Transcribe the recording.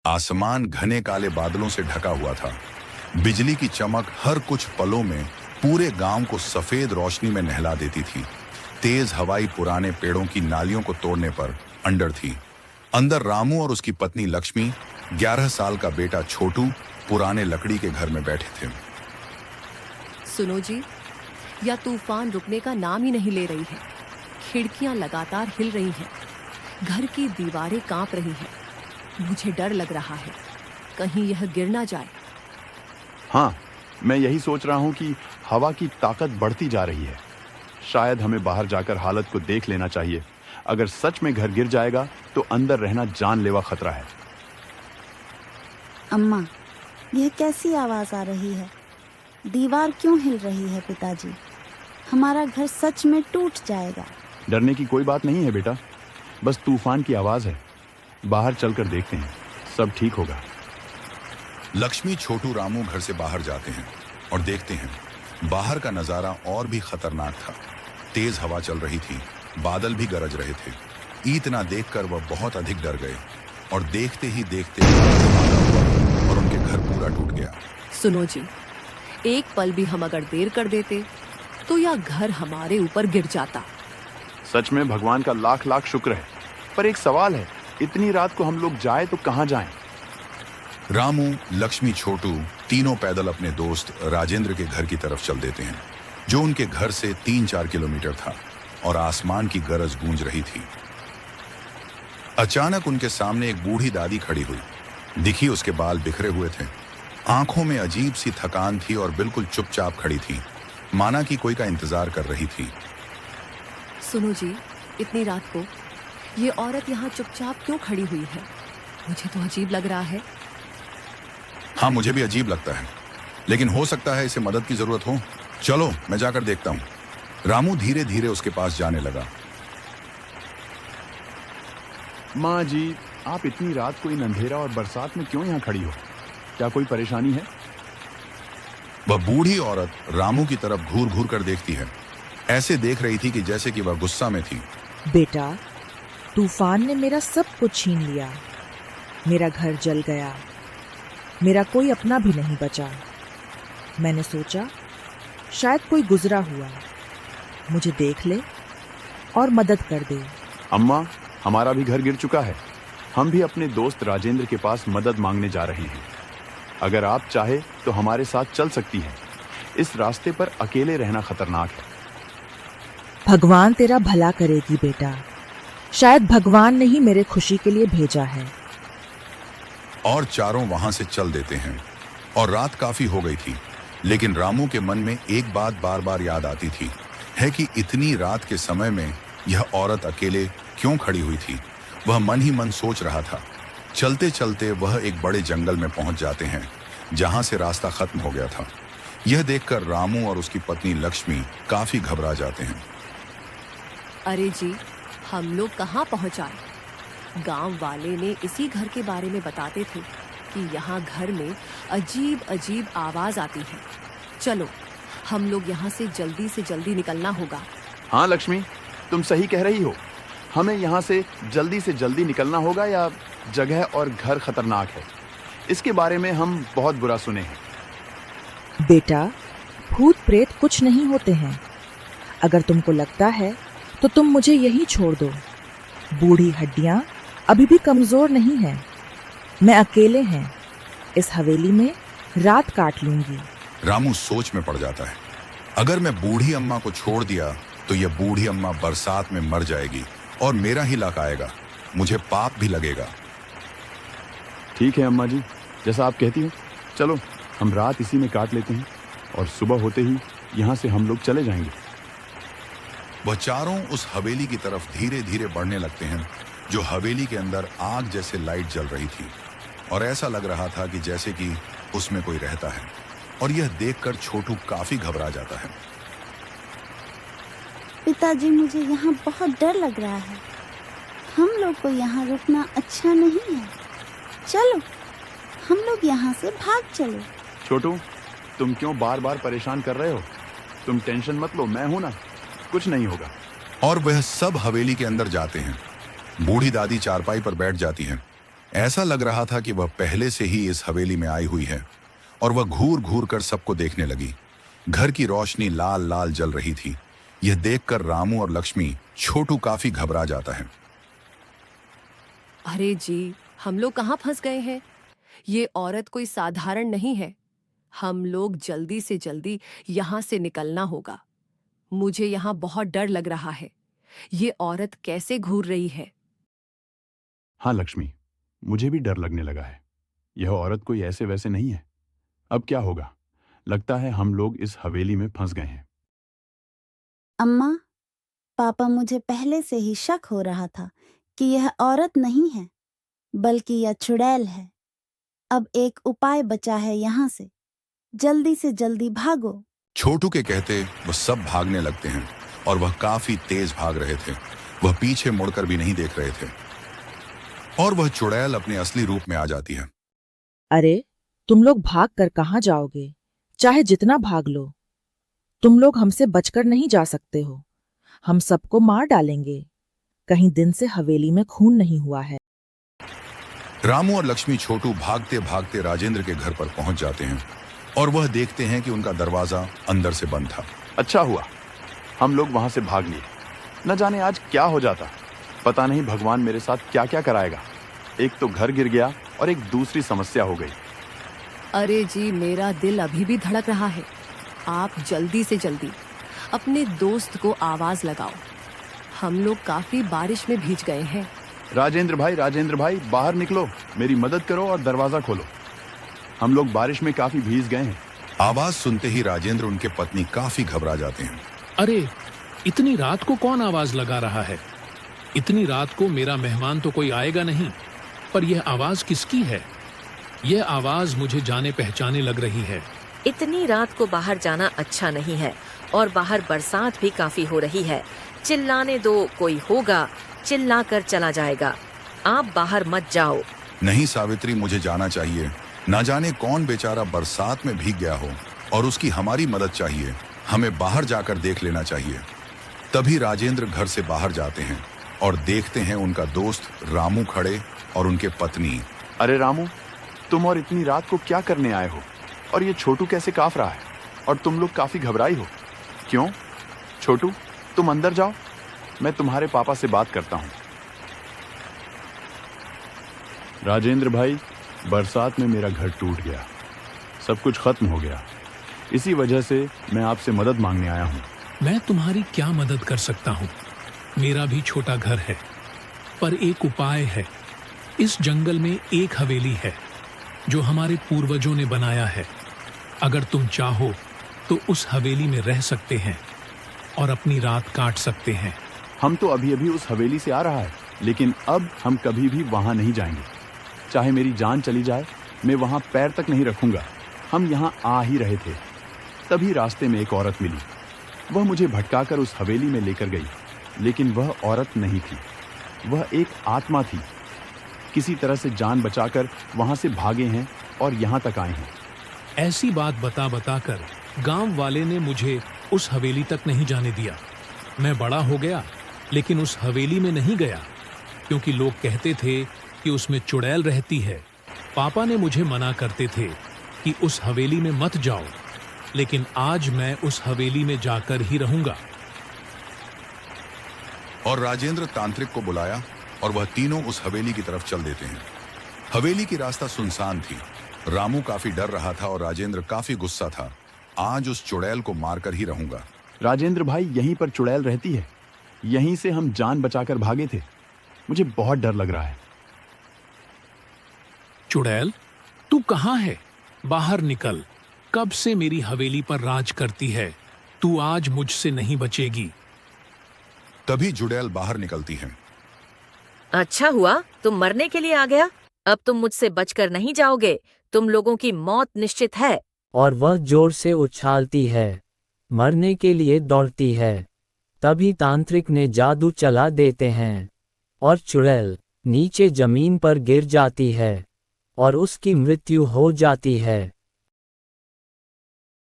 आसमान घने काले बादलों से ढका हुआ था। बिजली की चमक हर कुछ पलों में पूरे गांव को सफेद रोशनी में नहला देती थी। तेज हवाई पुराने पेड़ों की नालियों को तोड़ने पर अंडर थी। अंदर रामू और उसकी पत्नी लक्ष्मी, 11 साल का बेटा छोटू पुराने लकड़ी के घर में बैठे थे। सुनो जी, यह तूफान रुकने का नाम ही नहीं ले रही है। खिड़कियां लगातार हिल रही हैं, घर की दीवारें कांप रही हैं। मुझे डर लग रहा है, कहीं यह गिर ना जाए। हाँ, मैं यही सोच रहा हूँ कि हवा की ताकत बढ़ती जा रही है। शायद हमें बाहर जाकर हालत को देख लेना चाहिए। अगर सच में घर गिर जाएगा तो अंदर रहना जानलेवा खतरा है। अम्मा, यह कैसी आवाज आ रही है? दीवार क्यों हिल रही है पिताजी? हमारा घर सच में टूट जाएगा। डरने की कोई बात नहीं है बेटा, बस तूफान की आवाज है। बाहर चलकर देखते हैं, सब ठीक होगा। लक्ष्मी, छोटू, रामू घर से बाहर जाते हैं और देखते हैं बाहर का नजारा और भी खतरनाक था। तेज हवा चल रही थी, बादल भी गरज रहे थे। इतना देखकर वह बहुत अधिक डर गए और देखते ही देखते और उनके घर पूरा टूट गया। सुनो जी, एक पल भी हम अगर देर कर देते तो यह घर हमारे ऊपर गिर जाता। सच में भगवान का लाख लाख शुक्र है। पर एक सवाल है, इतनी रात को हम लोग जाए तो कहाँ जाएं? रामू, लक्ष्मी, छोटू तीनों पैदल अपने दोस्त राजेंद्र के घर की तरफ चल देते हैं, जो उनके घर से 3-4 किलोमीटर था और आसमान की गरज गूंज रही थी। अचानक उनके सामने एक बूढ़ी दादी खड़ी हुई। दिखी, उसके बाल बिखरे हुए थे, आंखों में अजीब सी थकान थी और बिल्कुल चुपचाप खड़ी थी, माना कि कोई का इंतजार कर रही थी। सुनो जी, इतनी रात को ये औरत यहाँ चुपचाप क्यों खड़ी हुई है? मुझे तो अजीब लग रहा है। हाँ, मुझे भी अजीब लगता है, लेकिन हो सकता है इसे मदद की जरूरत हो। चलो, मैं जाकर देखता हूँ। रामू धीरे धीरे उसके पास जाने लगा। माँ जी, आप इतनी रात को इन अंधेरा और बरसात में क्यों यहाँ खड़ी हो? क्या कोई परेशानी है? वह बूढ़ी औरत रामू की तरफ घूर घूर कर देखती है। ऐसे देख रही थी कि जैसे कि वह गुस्सा में थी। बेटा, तूफान ने मेरा सब कुछ छीन लिया। मेरा घर जल गया, मेरा कोई अपना भी नहीं बचा। मैंने सोचा शायद कोई गुजरा हुआ मुझे देख ले और मदद कर दे। अम्मा, हमारा भी घर गिर चुका है। हम भी अपने दोस्त राजेंद्र के पास मदद मांगने जा रहे हैं। अगर आप चाहे तो हमारे साथ चल सकती हैं। इस रास्ते पर अकेले रहना खतरनाक है। भगवान तेरा भला करेगी बेटा। शायद भगवान ने ही मेरे खुशी के लिए भेजा है। और चारों वहां से चल देते हैं और रात काफी हो गई थी, लेकिन रामू के मन में एक बात बार बार याद आती थी, है कि इतनी रात के समय में यह औरत अकेले क्यों खड़ी हुई थी। वह मन ही मन सोच रहा था। चलते चलते वह एक बड़े जंगल में पहुंच जाते हैं, जहां से रास्ता खत्म हो गया था। यह देखकर रामू और उसकी पत्नी लक्ष्मी काफी घबरा जाते हैं। अरे जी, हम लोग कहाँ पहुँच आए? गांव वाले ने इसी घर के बारे में बताते थे कि यहाँ घर में अजीब अजीब आवाज आती है। चलो, हम लोग यहाँ से जल्दी निकलना होगा। हाँ लक्ष्मी, तुम सही कह रही हो। हमें यहाँ से जल्दी निकलना होगा, या जगह और घर खतरनाक है, इसके बारे में हम बहुत बुरा सुने हैं। बेटा, भूत प्रेत कुछ नहीं होते हैं। अगर तुमको लगता है तो तुम मुझे यहीं छोड़ दो। बूढ़ी हड्डियां अभी भी कमजोर नहीं हैं। मैं अकेले हैं इस हवेली में रात काट लूंगी। रामू सोच में पड़ जाता है। अगर मैं बूढ़ी अम्मा को छोड़ दिया तो यह बूढ़ी अम्मा बरसात में मर जाएगी और मेरा ही लक आएगा। मुझे पाप भी लगेगा। ठीक है अम्मा जी, जैसा आप कहती हो। चलो, हम रात इसी में काट लेते हैं और सुबह होते ही यहाँ से हम लोग चले जाएंगे। वह चारों उस हवेली की तरफ धीरे धीरे बढ़ने लगते हैं, जो हवेली के अंदर आग जैसे लाइट जल रही थी और ऐसा लग रहा था कि जैसे कि उसमें कोई रहता है। और यह देखकर छोटू काफी घबरा जाता है। पिताजी, मुझे यहाँ बहुत डर लग रहा है। हम लोग को यहाँ रुकना अच्छा नहीं है। चलो, हम लोग यहाँ से भाग चलो। छोटू, तुम क्यों बार बार परेशान कर रहे हो? तुम टेंशन मत लो, मैं हूं ना, कुछ नहीं होगा। और वह सब हवेली के अंदर जाते हैं। बूढ़ी दादी चारपाई पर बैठ जाती हैं ऐसा लग रहा था कि वह पहले से ही इस हवेली में आई हुई है और वह घूर घूर कर सबको देखने लगी। घर की रोशनी लाल लाल जल रही थी। यह देखकर रामू और लक्ष्मी छोटू काफी घबरा जाता है। अरे जी, हम लोग कहाँ फंस गए हैं? ये औरत कोई साधारण नहीं है। हम लोग जल्दी से जल्दी यहाँ से निकलना होगा। मुझे यहाँ बहुत डर लग रहा है। ये औरत कैसे घूर रही है? हाँ लक्ष्मी, मुझे भी डर लगने लगा है। यह औरत कोई ऐसे वैसे नहीं है। अब क्या होगा? लगता है हम लोग इस हवेली में फंस गए हैं। अम्मा, पापा, मुझे पहले से ही शक हो रहा था कि यह औरत नहीं है, बल्कि यह चुड़ैल है। अब एक उपाय बचा है यहाँ से। जल्दी से जल्दी भागो। छोटू के कहते वह सब भागने लगते हैं और वह काफी तेज भाग रहे थे। वह पीछे मुड़कर भी नहीं देख रहे थे और वह चुड़ैल अपने असली रूप में आ जाती है। अरे, तुम लोग भाग कर कहाँ जाओगे? चाहे जितना भाग लो, तुम लोग हमसे बचकर नहीं जा सकते हो। हम सबको मार डालेंगे। कहीं दिन से हवेली में खून नहीं हुआ है। रामू और लक्ष्मी छोटू भागते भागते राजेंद्र के घर पर पहुंच जाते हैं और वह देखते हैं कि उनका दरवाजा अंदर से बंद था। अच्छा हुआ हम लोग वहां से भाग लिए। न जाने आज क्या हो जाता। पता नहीं भगवान मेरे साथ क्या क्या कराएगा। एक तो घर गिर गया और एक दूसरी समस्या हो गई। अरे जी, मेरा दिल अभी भी धड़क रहा है। आप जल्दी से जल्दी अपने दोस्त को आवाज लगाओ। हम लोग काफी बारिश में भीग गए हैं। राजेंद्र भाई, बाहर निकलो, मेरी मदद करो और दरवाजा खोलो। हम लोग बारिश में काफी भीग गए हैं। आवाज सुनते ही राजेंद्र और उनके पत्नी काफी घबरा जाते हैं। अरे, इतनी रात को कौन आवाज लगा रहा है? इतनी रात को मेरा मेहमान तो कोई आएगा नहीं। पर यह आवाज किसकी है? यह आवाज मुझे जाने पहचाने लग रही है। इतनी रात को बाहर जाना अच्छा नहीं है और बाहर बरसात भी काफी हो रही है। चिल्लाने दो, कोई होगा, चिल्ला कर चला जाएगा। आप बाहर मत जाओ। नहीं सावित्री, मुझे जाना चाहिए। ना जाने कौन बेचारा बरसात में भीग गया हो और उसकी हमारी मदद चाहिए। हमें बाहर जाकर देख लेना चाहिए। तभी राजेंद्र घर से बाहर जाते हैं और देखते हैं उनका दोस्त रामू खड़े और उनके पत्नी। अरे रामू, तुम और इतनी रात को क्या करने आए हो? और ये छोटू कैसे काफ रहा है? और तुम लोग काफी घबराई हो। क्यों? छोटू, तुम अंदर जाओ, मैं तुम्हारे पापा से बात करता हूं। राजेंद्र भाई, बरसात में मेरा घर टूट गया, सब कुछ खत्म हो गया। इसी वजह से मैं आपसे मदद मांगने आया हूं। मैं तुम्हारी क्या मदद कर सकता हूँ? मेरा भी छोटा घर है, पर एक उपाय है। इस जंगल में एक हवेली है जो हमारे पूर्वजों ने बनाया है। अगर तुम चाहो तो उस हवेली में रह सकते हैं और अपनी रात काट सकते हैं। हम तो अभी अभी उस हवेली से आ रहा है, लेकिन अब हम कभी भी वहां नहीं जाएंगे। चाहे मेरी जान चली जाए, मैं वहां पैर तक नहीं रखूंगा। हम यहाँ आ ही रहे थे, तभी रास्ते में एक औरत मिली। वह मुझे भटकाकर उस हवेली में लेकर गई, लेकिन वह औरत नहीं थी, वह एक आत्मा थी। किसी तरह से जान बचाकर वहां से भागे हैं और यहाँ तक आए हैं। ऐसी बात बता कर गांव वाले ने मुझे उस हवेली तक नहीं जाने दिया। मैं बड़ा हो गया, लेकिन उस हवेली में नहीं गया, क्योंकि लोग कहते थे कि उसमें चुड़ैल रहती है। पापा ने मुझे मना करते थे कि उस हवेली में मत जाओ, लेकिन आज मैं उस हवेली में जाकर ही रहूंगा। और राजेंद्र तांत्रिक को बुलाया और वह तीनों उस हवेली की तरफ चल देते हैं। हवेली की रास्ता सुनसान थी। रामू काफी डर रहा था और राजेंद्र काफी गुस्सा था। आज उस चुड़ैल को मारकर ही रहूंगा। राजेंद्र भाई, यहीं पर चुड़ैल रहती है। यहीं से हम जान बचाकर भागे थे। मुझे बहुत डर लग रहा है। चुड़ैल, तू कहाँ है? बाहर निकल। कब से मेरी हवेली पर राज करती है। तू आज मुझसे नहीं बचेगी। तभी चुड़ैल बाहर निकलती है। अच्छा हुआ तुम मरने के लिए आ गया। अब तुम मुझसे बचकर नहीं जाओगे। तुम लोगों की मौत निश्चित है। और वह जोर से उछालती है, मरने के लिए दौड़ती है। तभी तांत्रिक ने जादू चला देते हैं और चुड़ैल नीचे जमीन पर गिर जाती है और उसकी मृत्यु हो जाती है।